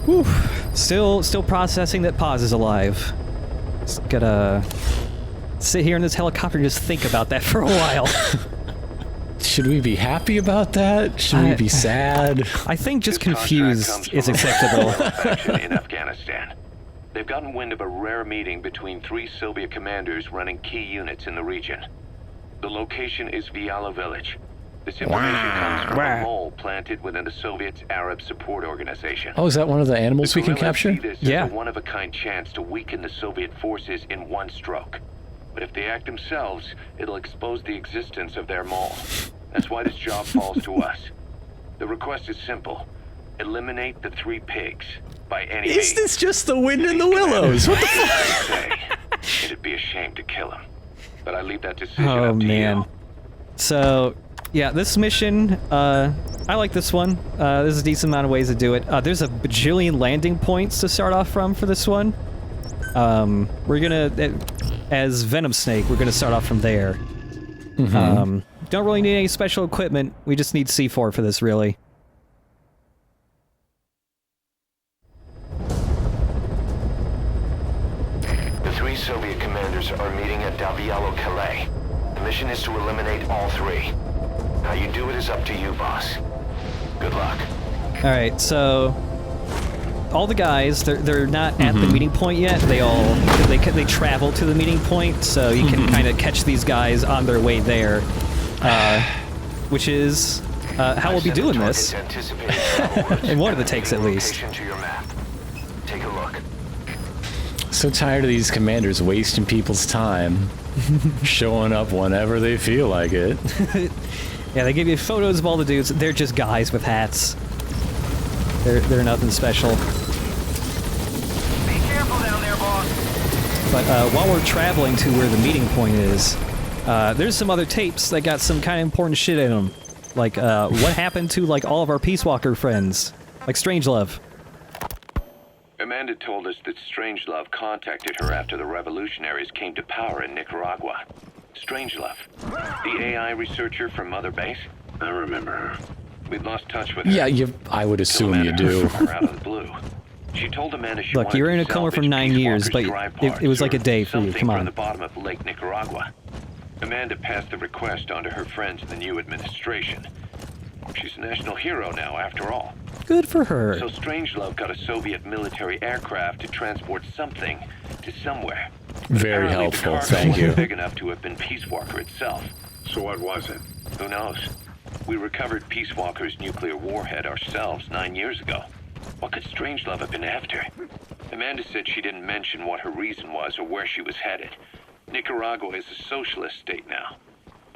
Whew. Still processing that Paz is alive. Just gotta sit here in this helicopter and just think about that for a while. Should we be happy about that? Should we be sad? I think just confused is acceptable. In Afghanistan. They've gotten wind of a rare meeting between 3 Soviet commanders running key units in the region. The location is Viala Village. This information comes from a mole planted within the Soviets' Arab Support Organization. Oh, is that one of the animals we can capture? Yeah. A one-of-a-kind chance to weaken the Soviet forces in one stroke. But if they act themselves, it'll expose the existence of their mole. That's why this job falls to us. The request is simple. Eliminate the 3 pigs by any means. Is this just the wind in the willows? What the fuck? It'd be a shame to kill him. But I leave that decision up to you. So, yeah, this mission, I like this one. There's a decent amount of ways to do it. There's a bajillion landing points to start off from for this one. We're gonna, as Venom Snake, we're gonna start off from there. Mm-hmm. Don't really need any special equipment. We just need C4 for this, really. The 3 Soviet commanders are meeting at Davialo Calais. The mission is to eliminate all 3. How you do it is up to you, boss. Good luck. Alright, so all the guys, they're not at the meeting point yet. They travel to the meeting point, so you can kind of catch these guys on their way there, which is how we'll be doing this. In one of the takes, at least. Take a look. So tired of these commanders wasting people's time, showing up whenever they feel like it. Yeah, they give you photos of all the dudes. They're just guys with hats. They're nothing special. Be careful down there, boss. But while we're traveling to where the meeting point is, there's some other tapes that got some kind of important shit in them. Like, what happened to, like, all of our Peace Walker friends? Like Strangelove. Amanda told us that Strangelove contacted her after the revolutionaries came to power in Nicaragua. Strangelove, the AI researcher from Mother Base? I remember her. We'd lost touch with her. Yeah, I would assume you do. Her out of the blue. She told Amanda she Look, you were in a coma for 9 years, but it was like a day for you. Come on. From the bottom of Lake Nicaragua. Amanda passed the request on to her friends in the new administration. She's a national hero now, after all. Good for her. So Strangelove got a Soviet military aircraft to transport something to somewhere. Very helpful, thank you. Big enough to have been Peace Walker itself. So what was it? Who knows? We recovered Peace Walker's nuclear warhead ourselves 9 years ago. What could Strangelove have been after? Amanda said she didn't mention what her reason was or where she was headed. Nicaragua is a socialist state now.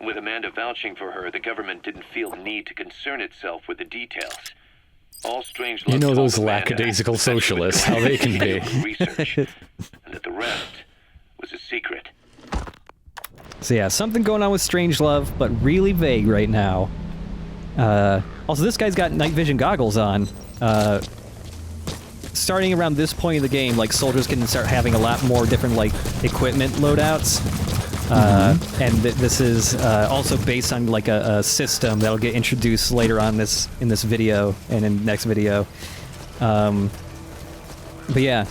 With Amanda vouching for her, the government didn't feel the need to concern itself with the details. All Strangelove You know those told Amanda lackadaisical socialists, how they can be. Research, and that the rest was a secret. So yeah, something going on with Strangelove, but really vague right now. Also, this guy's got night vision goggles on. Starting around this point in the game, like, soldiers can start having a lot more different, like, equipment loadouts. And this is also based on, like, a system that'll get introduced later on in this video and in the next video. But yeah,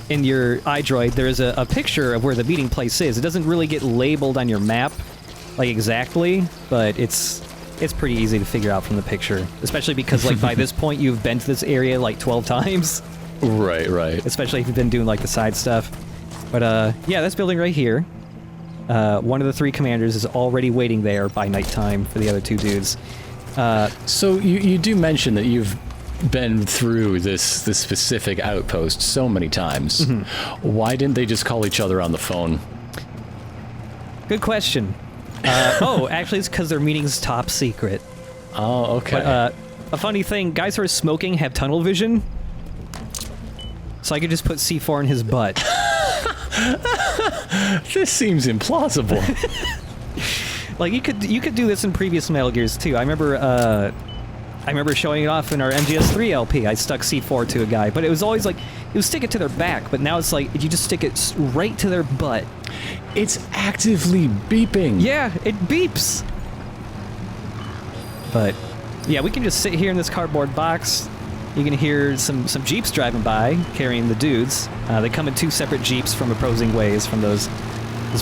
in your iDroid, there's a picture of where the meeting place is. It doesn't really get labeled on your map, like, exactly, but it's pretty easy to figure out from the picture. Especially because, like, by this point, you've been to this area, like, 12 times. Right. Especially if you've been doing, like, the side stuff. But, yeah, this building right here, one of the 3 commanders is already waiting there by nighttime for the other 2 dudes. So you do mention that you've been through this specific outpost so many times. Why didn't they just call each other on the phone? Good question. Oh, actually, it's because their meeting's top secret. Oh, okay. But, a funny thing, guys who are smoking have tunnel vision. So I could just put C4 in his butt. This seems implausible. Like, you could do this in previous Metal Gears, too. I remember showing it off in our MGS3 LP. I stuck C4 to a guy, but it was always like, it would stick it to their back, but now it's like, you just stick it right to their butt. It's actively beeping. Yeah, it beeps. But Yeah, we can just sit here in this cardboard box. You can hear some jeeps driving by carrying the dudes. They come in 2 separate jeeps from opposing ways from those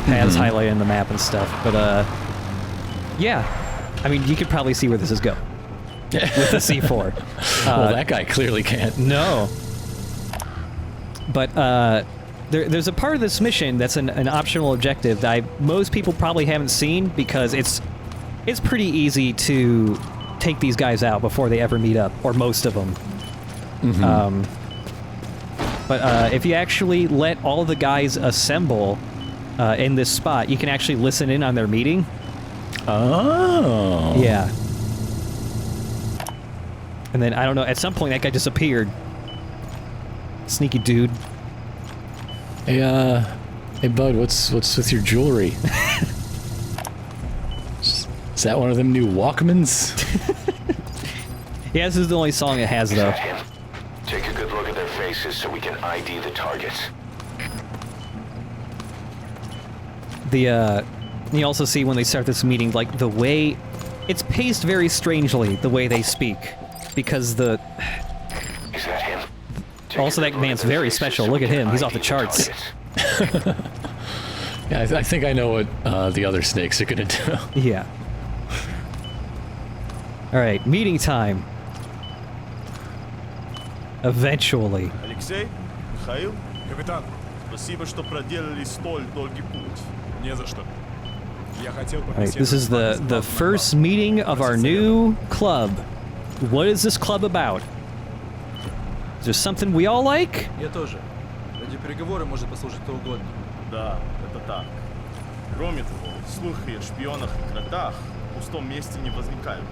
paths highlighted in the map and stuff. But yeah, I mean, you could probably see where this is going with the C4. Well, that guy clearly can't. No. But there's a part of this mission that's an optional objective that most people probably haven't seen because it's pretty easy to take these guys out before they ever meet up, or most of them. But if you actually let all the guys assemble in this spot, you can actually listen in on their meeting. Oh. Yeah. And then, I don't know, at some point that guy disappeared. Sneaky dude. Hey, bud, what's with your jewelry? Is that one of them new Walkmans? Yeah, this is the only song it has, though. Take a good look at their faces so we can ID the targets. You also see when they start this meeting, like, the way... It's paced very strangely, the way they speak. Because the... Is that him? Also, that man's very special. Look at him. He's off the charts. Yeah, I think I know what the other snakes are gonna do. Yeah. Alright, meeting time. Eventually. Алексей? Михаил? Капитан, спасибо, что проделали столь долгий путь. Не за что. Я хотел Alright, this is the first meeting of our new club. What is this club about? Is there something we all like? Я тоже. Ради переговоры может послужить кто угодно. Да, это так. Кроме того, слухи о шпионах и крадах в пустом месте не возникают.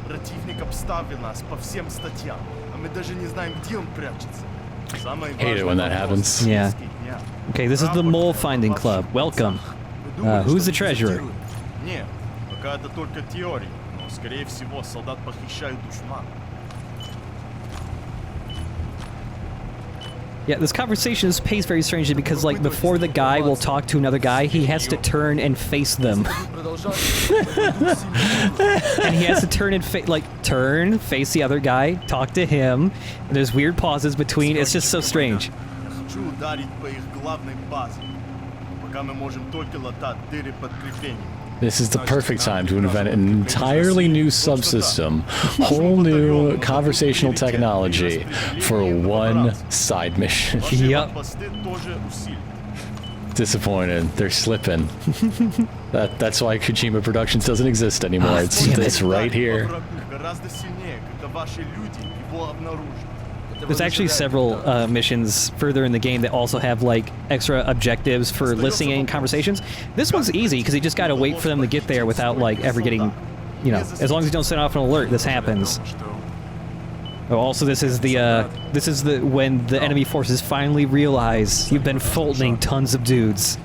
Противник обставил нас по всем статьям, а мы даже не знаем, где он прячется. Hate it when that happens. Yeah. Okay, this is the Mole Finding Club. Welcome. Who's the treasurer? Не, пока это только теория, но скорее всего солдат похищают душмана. Yeah, this conversation is paced very strangely because, like, before the guy will talk to another guy, he has to turn and face them. And he has to turn and turn, face the other guy, talk to him. And there's weird pauses between. It's just so strange. Я хочу ударить по их главной базе. Пока мы можем только латать дыры подкрепления. This is the perfect time to invent an entirely new subsystem, whole new conversational technology for one side mission. Yep. Disappointed. They're slipping. That's why Kojima Productions doesn't exist anymore. It's right here. There's actually several missions further in the game that also have, like, extra objectives for listening in conversations. This one's easy because you just gotta wait for them to get there without, like, ever getting, you know, as long as you don't set off an alert, this happens. Oh, also, this is when the enemy forces finally realize you've been Fultoning tons of dudes.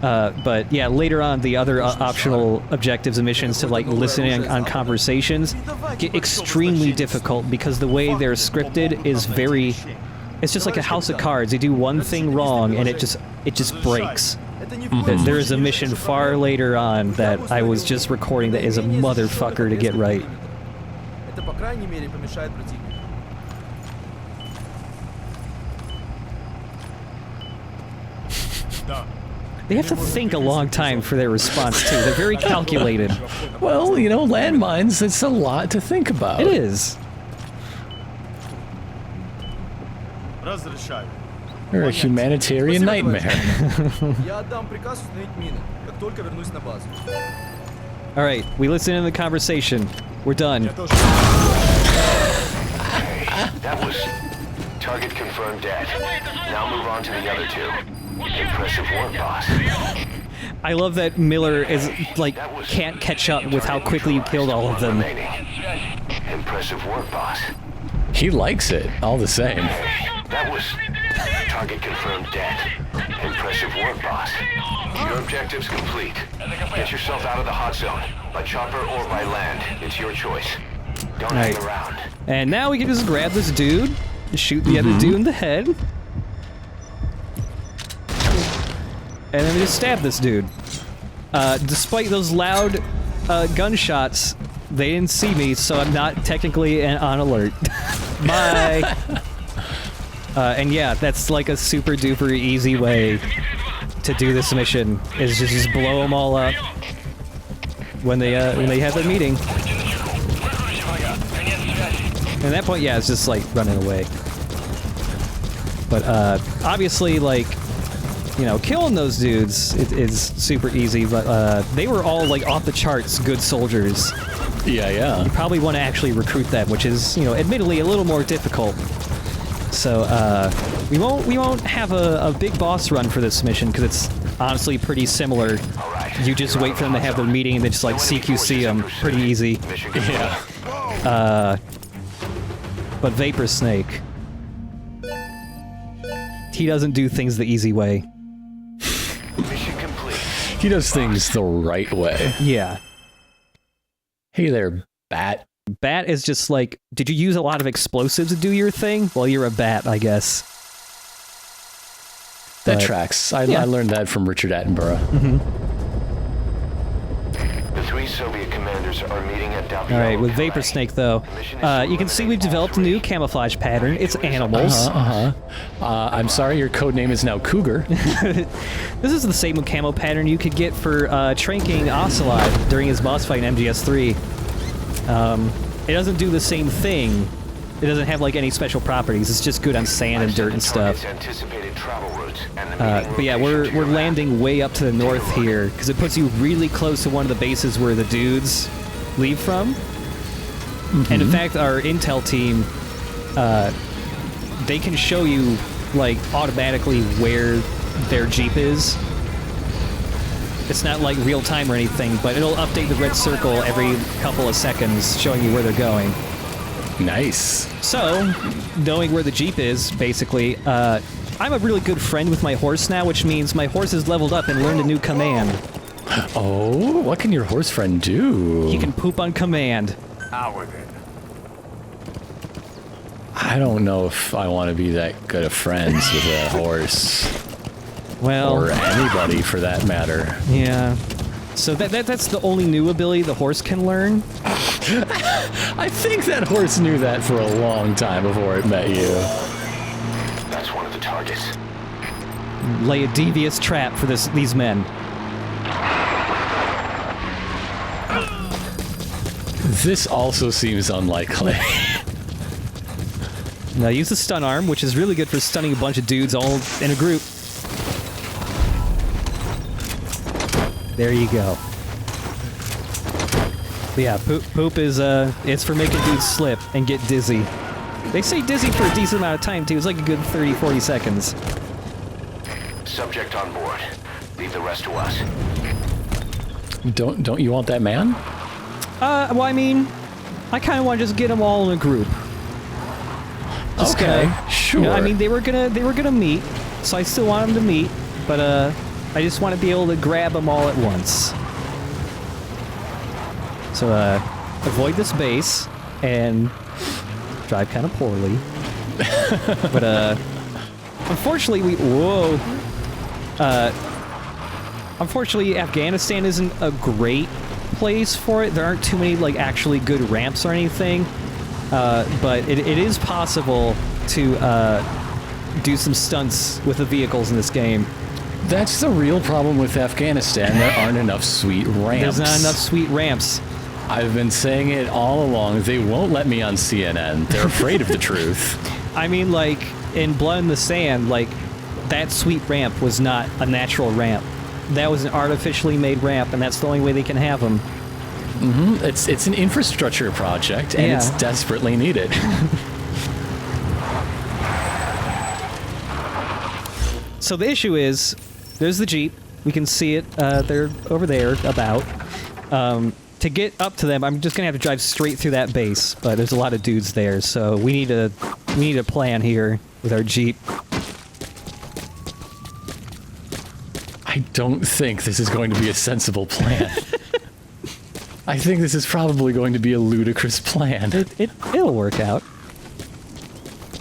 But yeah, later on, the other optional objectives and missions to, like, listening on conversations get extremely difficult because the way they're scripted is very... It's just like a house of cards. You do one thing wrong and it just breaks. There is a mission far later on that I was just recording that is a motherfucker to get right. Это, по крайней мере, помешает противнику. They have to think a long time for their response, too. They're very calculated. Well, you know, landmines, it's a lot to think about. It is. Разрешаю. They're a humanitarian nightmare. Я отдам приказ установить мины, как только вернусь на базу. Alright, we listen to the conversation. We're done. That was target confirmed dead. Now move on to the other two. Impressive work, boss. I love that Miller is, like, can't catch up with how quickly you killed all of them. Impressive work, boss. He likes it, all the same. That was target confirmed dead. Impressive work, boss. Your objective's complete. Get yourself out of the hot zone, by chopper or by land. It's your choice. Don't hang around. And now we can just grab this dude, shoot the other dude in the head, and then we just stab this dude. Despite those loud gunshots. They didn't see me, so I'm not technically on alert. Bye! And yeah, that's like a super duper easy way to do this mission, is just blow them all up when they have their meeting. And at that point, yeah, it's just like running away. But obviously, like, you know, killing those dudes is super easy, but they were all like off the charts good soldiers. Yeah. You probably want to actually recruit them, which is, you know, admittedly a little more difficult. So we won't have a big boss run for this mission because it's honestly pretty similar. You just wait for them to have their meeting and then just like CQC them. Pretty easy. Yeah. But Vapor Snake, he doesn't do things the easy way. Mission complete. He does things the right way. Yeah. Hey there, Bat. Bat is just like, did you use a lot of explosives to do your thing? Well, you're a bat, I guess. That But- tracks. I yeah. learned that from Richard Attenborough. The 3 Soviet commanders are meeting at Dalbiel. Alright, with Vapor Snake, though, you can see we've developed a new camouflage pattern. It's animals. I'm sorry, your code name is now Cougar. This is the same camo pattern you could get for tranking Ocelot during his boss fight in MGS3. It doesn't do the same thing. It doesn't have like any special properties. It's just good on sand and dirt and stuff. Anticipated travel routes and the But yeah, we're landing way up to the north here because it puts you really close to one of the bases where the dudes leave from. And in fact, our intel team, they can show you like automatically where their jeep is. It's not like real time or anything, but it'll update the red circle every couple of seconds, showing you where they're going. Nice. So, knowing where the jeep is, basically, I'm a really good friend with my horse now, which means my horse is leveled up and learned a new command. Oh, what can your horse friend do? He can poop on command. I don't know if I want to be that good of friends with a horse. Well, Or anybody, for that matter. yeah. So that's the only new ability the horse can learn. I think that horse knew that for a long time before it met you. That's one of the targets. Lay a devious trap for these men. This also seems unlikely. Now use the stun arm, which is really good for stunning a bunch of dudes all in a group. There you go. But yeah, poop is it's for making dudes slip and get dizzy. They say dizzy for a decent amount of time too. It's like a good 30-40 seconds. Subject on board. Leave the rest to us. Don't you want that man? Well, I mean, I kind of want to just get them all in a group. Just Okay, gonna- sure. You know, I mean, they were gonna meet, so I still want them to meet, but I just want to be able to grab them all at once. So avoid this base and drive kind of poorly. But unfortunately unfortunately Afghanistan isn't a great place for it. There aren't too many like actually good ramps or anything. But it is possible to do some stunts with the vehicles in this game. That's the real problem with Afghanistan. There aren't enough sweet ramps. There's not enough sweet ramps. I've been saying it all along. They won't let me on CNN. They're afraid of the truth. I mean, like, in Blood in the Sand, like, that sweet ramp was not a natural ramp. That was an artificially made ramp, and that's the only way they can have them. It's an infrastructure project, and it's Yeah. desperately needed. So the issue is, there's the Jeep. We can see it. They're over there, about. To get up to them, I'm just gonna have to drive straight through that base, but there's a lot of dudes there, so we need a plan here with our Jeep. I don't think this is going to be a sensible plan. I think this is probably going to be a ludicrous plan. It'll work out.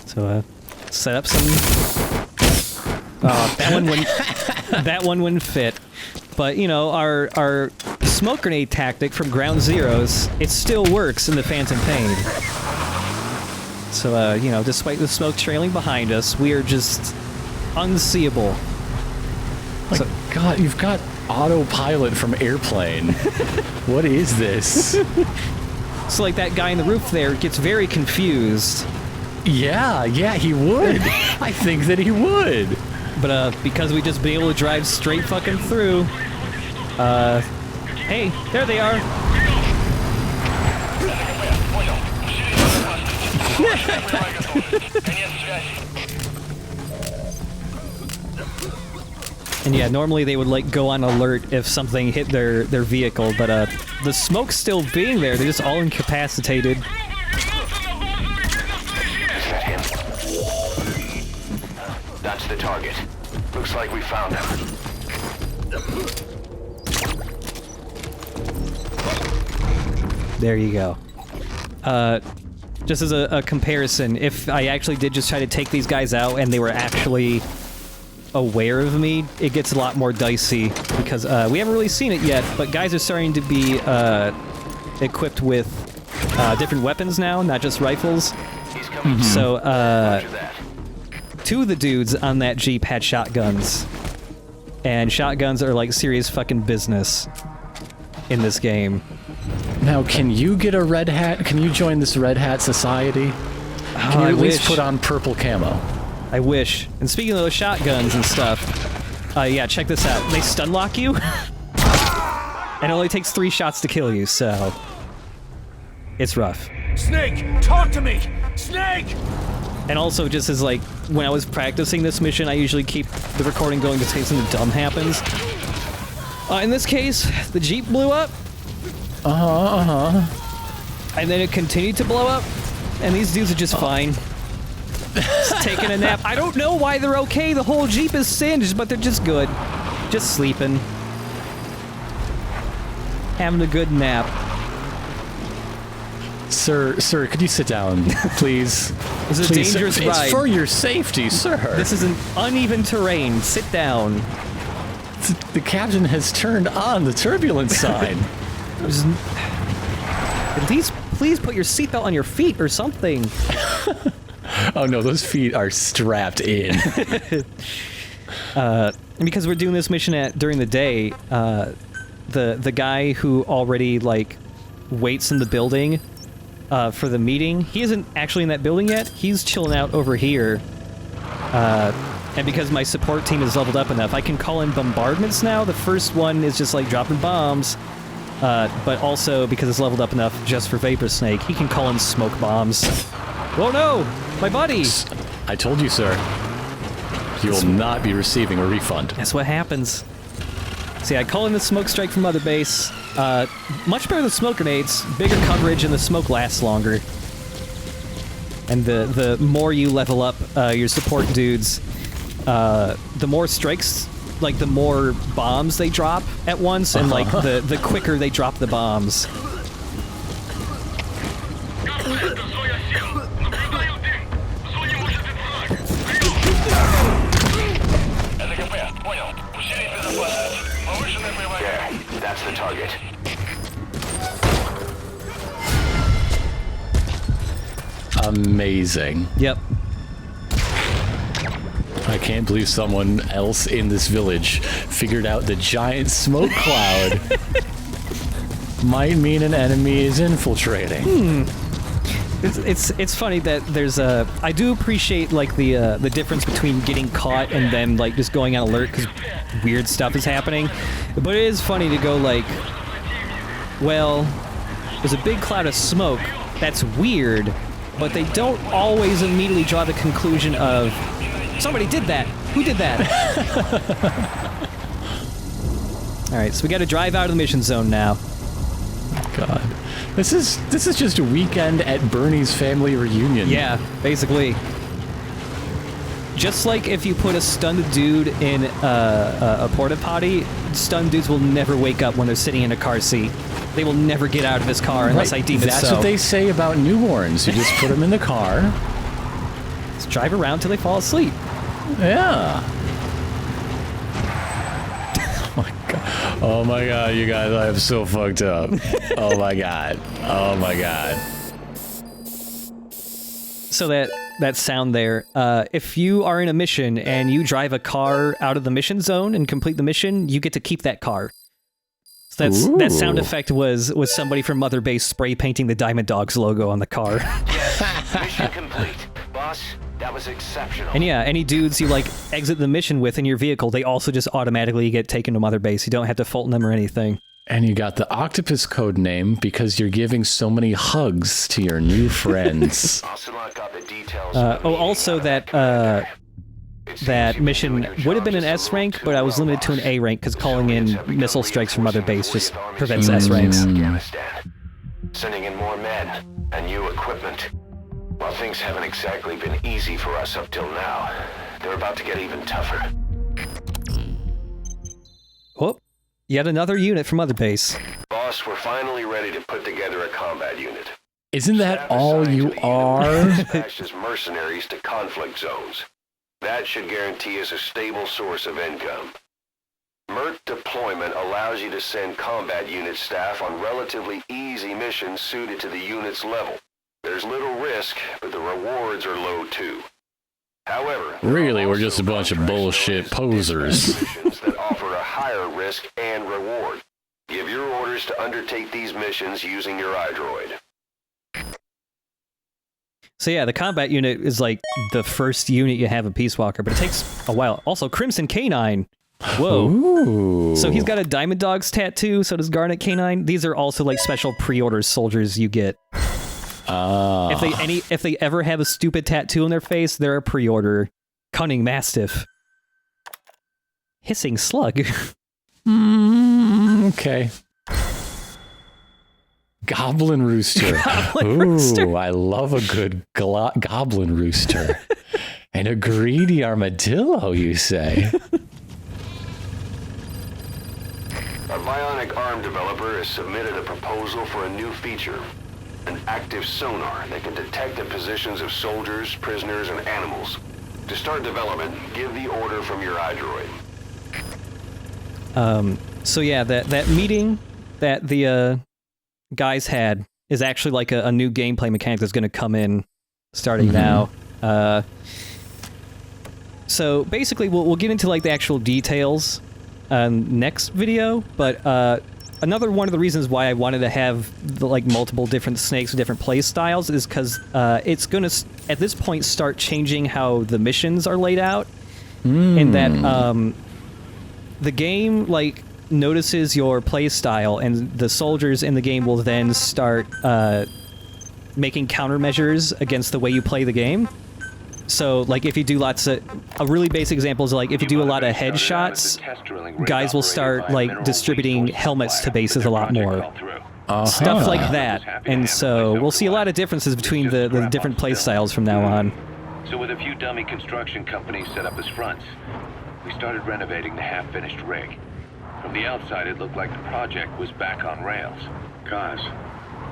So, set up some... that one wouldn't fit. But, you know, our smoke grenade tactic from Ground Zeroes, it still works in the Phantom Pain. So, you know, despite the smoke trailing behind us, we are just unseeable. My God, you've got autopilot from Airplane. What is this? So, like, that guy in the roof there gets very confused. Yeah, he would. I think that he would. But, because we just been able to drive straight fucking through, hey, there they are. And yeah, normally they would like go on alert if something hit their vehicle, but the smoke's still being there. They're just all incapacitated. Is that him? That's the target. Looks like we found him. There you go. Just as a comparison, if I actually did just try to take these guys out and they were actually aware of me, it gets a lot more dicey because we haven't really seen it yet, but guys are starting to be equipped with different weapons now, not just rifles. He's coming. So, Roger that. 2 of the dudes on that Jeep had shotguns. And shotguns are like serious fucking business in this game. Now, can you get a red hat? Can you join this red hat society? Can you I at least wish. put on purple camo? I wish. And speaking of those shotguns and stuff, yeah, check this out. They stun lock you, and it only takes 3 shots to kill you, so it's rough. Snake, talk to me! Snake! And also, just as like when I was practicing this mission, I usually keep the recording going just in case something dumb happens. In this case, the Jeep blew up. And then it continued to blow up, and these dudes are just fine. Just taking a nap. I don't know why they're okay. The whole Jeep is singed, but they're just good. Just sleeping. Having a good nap. Sir, could you sit down, please? It's a Please, sir. dangerous ride. It's for your safety, sir. This is an uneven terrain. Sit down. The captain has turned on the turbulence sign. Just- At least, please put your seatbelt on your feet or something. Oh no, those feet are strapped in. And because we're doing this mission during the day, the guy who already like waits in the building for the meeting, he isn't actually in that building yet. He's chilling out over here. And because my support team is leveled up enough, I can call in bombardments now. The first one is just like dropping bombs. But also, because it's leveled up enough just for Vapor Snake, he can call in smoke bombs. Oh no! My buddy! I told you, sir. You will not be receiving a refund. That's what happens. See, I call in the smoke strike from Mother Base. Much better than smoke grenades. Bigger coverage and the smoke lasts longer. And the more you level up your support dudes, the more strikes, like the more bombs they drop at once, and like the quicker they drop the bombs. There, that's the target. Amazing. Yep. I can't believe someone else in this village figured out the giant smoke cloud might mean an enemy is infiltrating. It's funny that there's a. I do appreciate like the difference between getting caught and then like just going on alert because weird stuff is happening, but it is funny to go like, well, there's a big cloud of smoke. That's weird, but they don't always immediately draw the conclusion of somebody did that. Who did that? All right, so we got to drive out of the mission zone now. God, this is just a weekend at Bernie's family reunion. Yeah, basically. Just like if you put a stunned dude in a porta potty, stunned dudes will never wake up when they're sitting in a car seat. They will never get out of his car unless I deem it so. That's what they say about newborns. You just put them in the car. Just drive around till they fall asleep. Yeah. Oh my God. Oh my god, you guys, I am so fucked up. Oh my god. Oh my god. So that sound there, if you are in a mission and you drive a car out of the mission zone and complete the mission, you get to keep that car. So that sound effect was somebody from Mother Base spray painting the Diamond Dogs logo on the car. Yes, mission complete. Boss, that was exceptional. And yeah, any dudes you like exit the mission with in your vehicle, they also just automatically get taken to Mother Base. You don't have to Fulton them or anything. And you got the octopus code name because you're giving so many hugs to your new friends. Ocelot got the details. Also that mission would have been an S rank, but I was limited to an A rank because calling in missile strikes from Mother Base just prevents S ranks. Afghanistan. Sending in more men and new equipment. While things haven't exactly been easy for us up till now, they're about to get even tougher. Whoop. Yet another unit from Mother Base. Boss, we're finally ready to put together a combat unit. Isn't that all you are? Dispatched as mercenaries to conflict zones. That should guarantee us a stable source of income. MERT deployment allows you to send combat unit staff on relatively easy missions suited to the unit's level. There's little risk, but the rewards are low too. However, Really, we're just a bunch of bullshit posers. missions that offer a higher risk and reward. Give your orders to undertake these missions using your iDroid. So yeah, the combat unit is like the first unit you have in Peace Walker, but it takes a while. Also, Crimson Canine. Whoa. Ooh. So he's got a Diamond Dogs tattoo, so does Garnet Canine. These are also like special pre-order soldiers you get. If they ever have a stupid tattoo on their face, they're a pre-order. Cunning Mastiff. Hissing Slug. Okay. Goblin Rooster. Ooh, I love a good goblin rooster. And a greedy armadillo, you say? A bionic arm developer has submitted a proposal for a new feature. An active sonar that can detect the positions of soldiers, prisoners, and animals. To start development, give the order from your iDroid. So yeah, that meeting that the guys had is actually like a new gameplay mechanic that's going to come in starting now. So basically, we'll get into like the actual details next video, but another one of the reasons why I wanted to have the, like multiple different snakes with different play styles is because it's going to at this point start changing how the missions are laid out, in that the game like notices your play style, and the soldiers in the game will then start making countermeasures against the way you play the game. So, like, if you do lots of... A really basic example is, like, if you do a lot of headshots, guys will start, like, distributing helmets to bases a lot more. Stuff like that. And so, we'll see a lot of differences between the different play styles from now on. So with a few dummy construction companies set up as fronts, we started renovating the half-finished rig. From the outside, it looked like the project was back on rails. Kaz,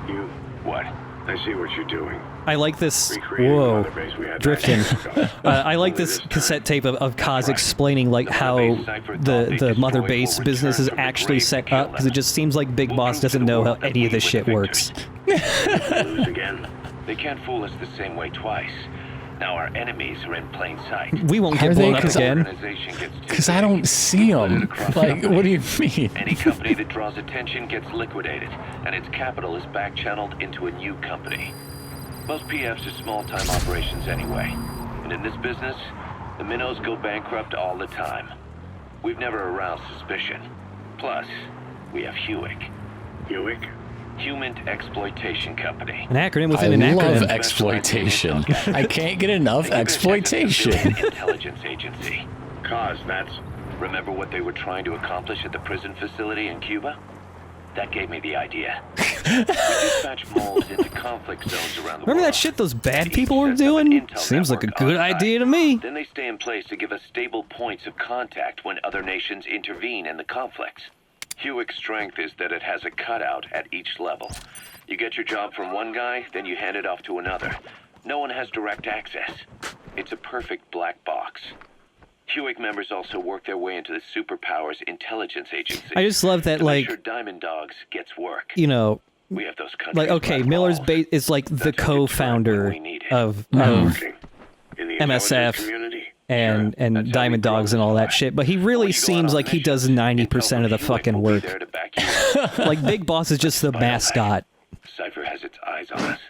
you... What? I see what you're doing. I like this... Recreating Whoa. Mother Base we had Drifting. back. I like this cassette tape of Kaz explaining, like, how the Mother Base business is actually set up, because it just seems like Big Boss doesn't know how any of this shit works. Lose again. They can't fool us the same way twice. Now our enemies are in plain sight. We won't Are get they? blown up again. Because I don't see them. Like, what do you mean? Any company that draws attention gets liquidated, and its capital is back-channeled into a new company. Most PFs are small-time operations anyway, and in this business, the minnows go bankrupt all the time. We've never aroused suspicion. Plus, we have Hewick. Hewick? Human Exploitation Company. An acronym I within an love acronym. exploitation. I can't get enough exploitation. Intelligence agency. Kaz, that's... Remember what they were trying to accomplish at the prison facility in Cuba? That gave me the idea. We dispatch moles into conflict zones around the Remember world. that shit those bad people were doing? Seems like a good idea to me. Then they stay in place to give us stable points of contact when other nations intervene in the conflicts. Hewick's strength is that it has a cutout at each level. You get your job from one guy, then you hand it off to another. No one has direct access. It's a perfect black box. Hewick members also work their way into the superpowers intelligence agency. I just love that, to make like, sure Diamond Dogs gets work. you know, We have those countries like, okay, Miller's is like the That's a co-founder deterrent when we need it. of Working. In the intelligence MSF community? and That's how Diamond we grow Dogs and all this that lie. shit, but he When really you go out seems on like he does missions, 90% of the Hewick fucking will be work. there to back you up. Like, Big Boss is just the mascot. Cypher has its eyes on us.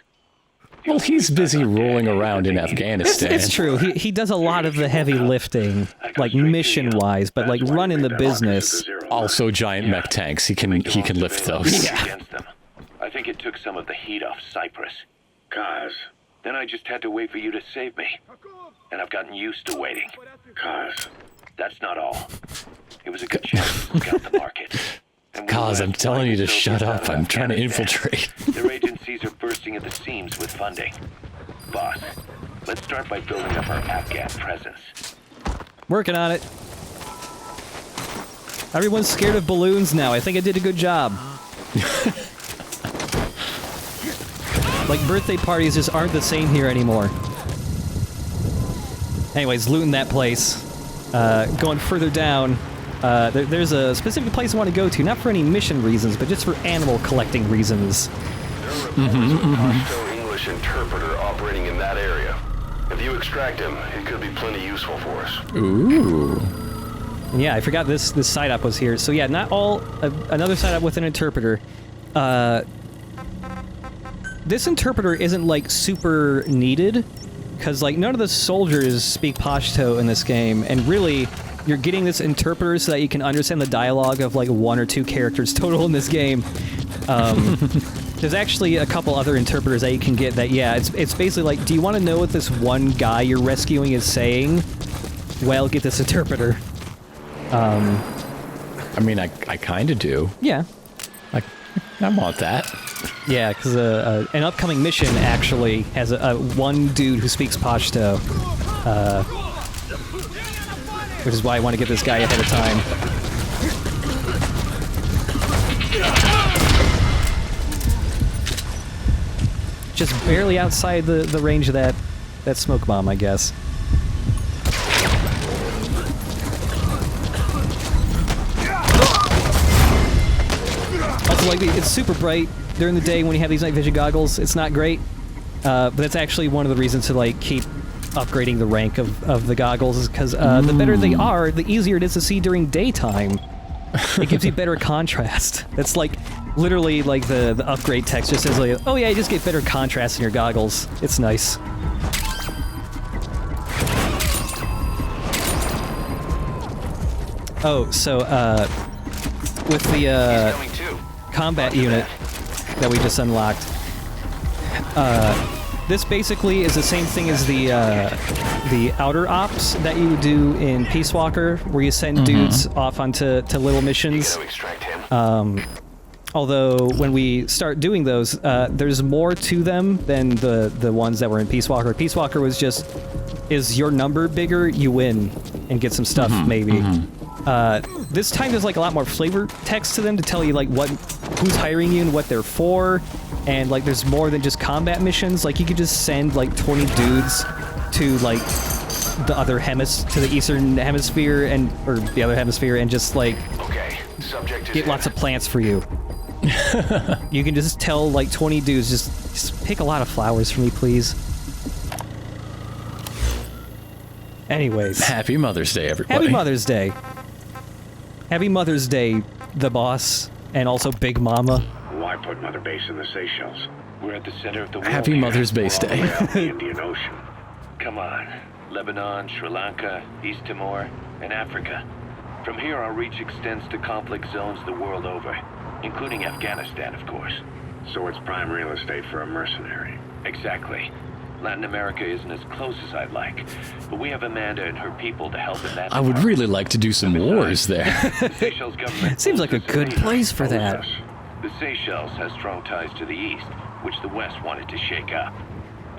Well, he's busy rolling around in Afghanistan. It's true. He does a lot of the heavy lifting, like mission-wise, but like running the business. Also, giant mech tanks. He can lift those. Yeah. Against them. I think it took some of the heat off Cyprus. Kaz. Then I just had to wait for you to save me. And I've gotten used to waiting. Kaz. That's not all. It was a good chance to scout the market. And we Kaz, I'm left telling you to Soviets shut out up. of I'm trying to Afghanistan. infiltrate. Their agencies are bursting at the seams with funding. Boss, let's start by building up our Afghan presence. Working on it. Everyone's scared of balloons now. I think I did a good job. Like, birthday parties just aren't the same here anymore. Anyways, looting that place. Going further down, there's a specific place I want to go to, not for any mission reasons, but just for animal collecting reasons. There are reports of a Pashto English interpreter operating in that area. If you extract him, it could be plenty useful for us. Ooh. And yeah, I forgot this side up was here. So yeah, not all another side up with an interpreter. This interpreter isn't like super needed, because like none of the soldiers speak Pashto in this game, and really you're getting this interpreter so that you can understand the dialogue of like 1 or 2 characters total in this game. There's actually a couple other interpreters that you can get that, yeah, it's basically like, do you want to know what this one guy you're rescuing is saying? Well, get this interpreter. I mean, I kind of do. Yeah. I want that. Yeah, because an upcoming mission actually has a one dude who speaks Pashto, which is why I want to get this guy ahead of time. Just barely outside the range of that smoke bomb, I guess. Also, like, it's super bright during the day when you have these night vision goggles. It's not great, but that's actually one of the reasons to like keep upgrading the rank of the goggles, is because the better they are, the easier it is to see during daytime. It gives you better contrast. That's like literally like the upgrade text just says like, oh yeah, you just get better contrast in your goggles. It's nice. Oh, so with the combat unit that we just unlocked, this basically is the same thing as the outer ops that you do in Peace Walker, where you send dudes off onto little missions. Although when we start doing those, there's more to them than the ones that were in Peace Walker. Peace Walker was just, is your number bigger, you win and get some stuff maybe. This time there's like a lot more flavor text to them to tell you like who's hiring you and what they're for, and like there's more than just combat missions. Like you could just send like 20 dudes to like the other to the eastern hemisphere or the other hemisphere, and just like get lots of plants for you. You can just tell like 20 dudes, just pick a lot of flowers for me, please. Anyways, Happy Mother's Day, everybody. Happy Mother's Day. Happy Mother's Day, the boss, and also Big Mama. Why put Mother Base in the Seychelles? We're at the center of the world. Happy here. Mother's Base We're all the Day. way out in the Indian Ocean. Come on. Lebanon, Sri Lanka, East Timor, and Africa. From here, our reach extends to conflict zones the world over, including Afghanistan, of course. So it's prime real estate for a mercenary. Exactly. Latin America isn't as close as I'd like, but we have Amanda and her people to help in that I would department. really like to do some wars there. The Seychelles government Seems like a owns us good anyway. place for that. The Seychelles has strong ties to the east, which the west wanted to shake up.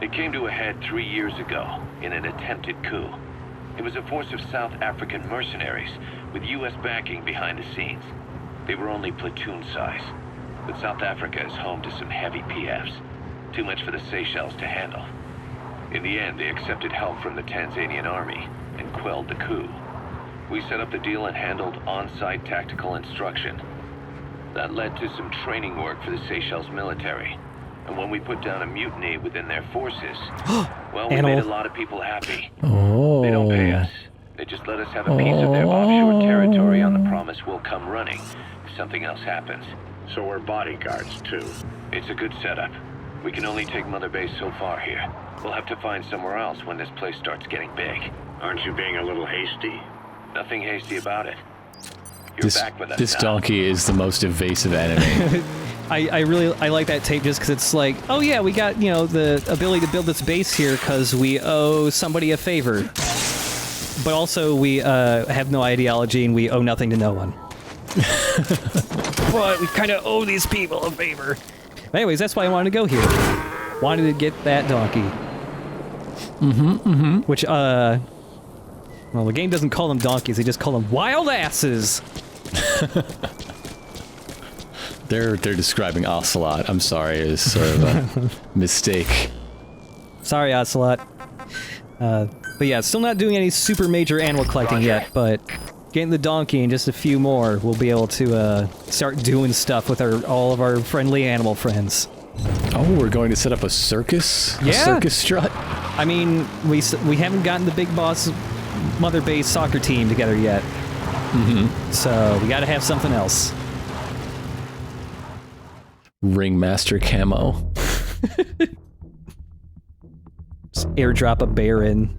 It came to a head 3 years ago in an attempted coup. It was a force of South African mercenaries with U.S. backing behind the scenes. They were only platoon size, but South Africa is home to some heavy PFs. Too much for the Seychelles to handle. In the end, they accepted help from the Tanzanian army and quelled the coup. We set up the deal and handled on-site tactical instruction. That led to some training work for the Seychelles military. And when we put down a mutiny within their forces, well, we made a lot of people happy. Oh. They don't pay us. They just let us have a piece of their offshore territory on the promise we'll come running if something else happens. So we're bodyguards, too. It's a good setup. We can only take Mother Base so far here. We'll have to find somewhere else when this place starts getting big. Aren't you being a little hasty? Nothing hasty about it. You're back with us This now. donkey is the most evasive enemy. I like that tape just because it's like, oh yeah, we got, you know, the ability to build this base here because we owe somebody a favor. But also we have no ideology and we owe nothing to no one. But we kind of owe these people a favor. Anyways, that's why I wanted to go here. Wanted to get that donkey. Which, well, the game doesn't call them donkeys, they just call them wild asses. They're describing Ocelot. I'm sorry, it's sort of a mistake. Sorry, Ocelot. But yeah, still not doing any super major animal collecting yet, but getting the donkey and just a few more, we'll be able to start doing stuff with all of our friendly animal friends. Oh, we're going to set up a circus? Yeah. A circus strut? I mean, we haven't gotten the Big Boss Mother Base soccer team together yet. So we gotta have something else. Ringmaster camo. Just airdrop a bear in.